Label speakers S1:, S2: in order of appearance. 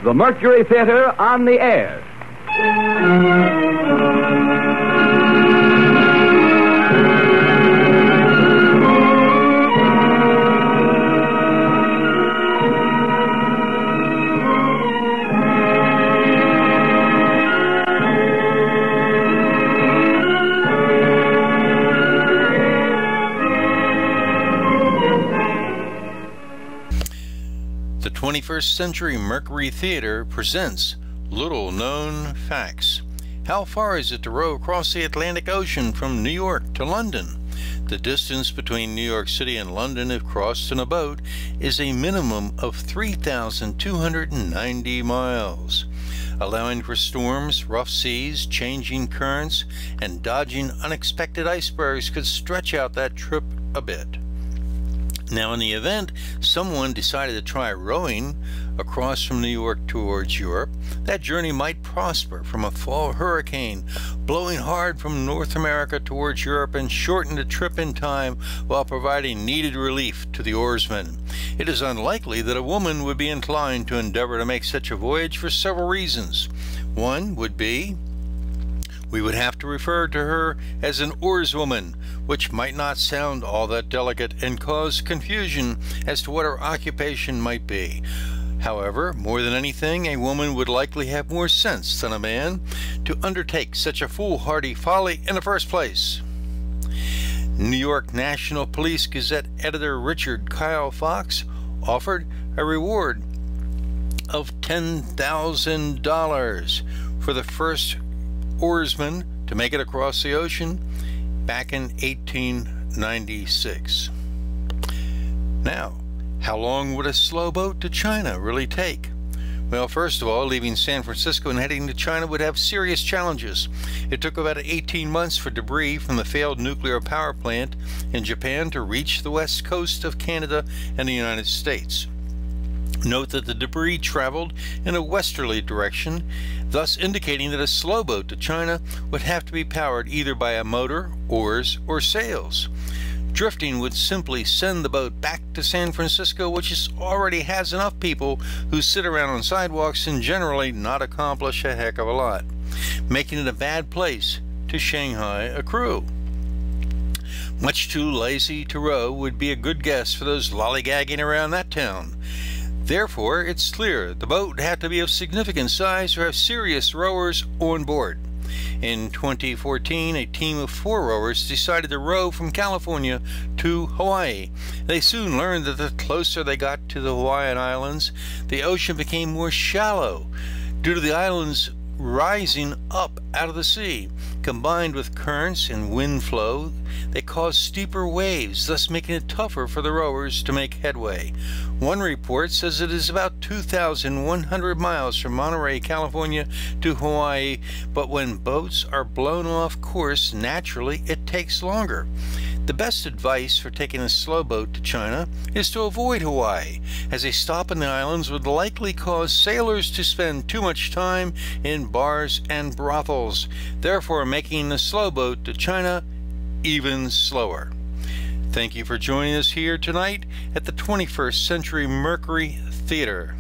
S1: the Mercury Theater on the air.
S2: The 21st Century Mercury Theater presents Little Known Facts. How far is it to row across the Atlantic Ocean from New York to London? The distance between New York City and London, if crossed in a boat, is a minimum of 3,290 miles. Allowing for storms, rough seas, changing currents, and dodging unexpected icebergs could stretch out that trip a bit. Now, in the event someone decided to try rowing across from New York towards Europe, that journey might prosper from a fall hurricane blowing hard from North America towards Europe and shorten the trip in time while providing needed relief to the oarsmen. It is unlikely that a woman would be inclined to endeavor to make such a voyage for several reasons. One would be we would have to refer to her as an oarswoman, which might not sound all that delicate and cause confusion as to what her occupation might be. However, more than anything, a woman would likely have more sense than a man to undertake such a foolhardy folly in the first place. New York National Police Gazette editor Richard Kyle Fox offered a reward of $10,000 for the first oarsman to make it across the ocean back in 1896. Now, how long would a slow boat to China really take? Well, first of all, leaving San Francisco and heading to China would have serious challenges. It took about 18 months for debris from the failed nuclear power plant in Japan to reach the west coast of Canada and the United States. Note that the debris traveled in a westerly direction, thus indicating that a slow boat to China would have to be powered either by a motor, oars, or sails. Drifting would simply send the boat back to San Francisco, which already has enough people who sit around on sidewalks and generally not accomplish a heck of a lot, making it a bad place to Shanghai a crew. Much too lazy to row would be a good guess for those lollygagging around that town. Therefore, it's clear the boat would have to be of significant size or have serious rowers on board. In 2014, a team of 4 rowers decided to row from California to Hawaii. They soon learned that the closer they got to the Hawaiian Islands, the ocean became more shallow due to the islands rising up out of the sea. Combined with currents and wind flow, they caused steeper waves, thus making it tougher for the rowers to make headway. One report says it is about 2,100 miles from Monterey, California to Hawaii, but when boats are blown off course, naturally it takes longer. The best advice for taking a slow boat to China is to avoid Hawaii, as a stop in the islands would likely cause sailors to spend too much time in bars and brothels, therefore making the slow boat to China even slower. Thank you for joining us here tonight at the 21st Century Mercury Theater.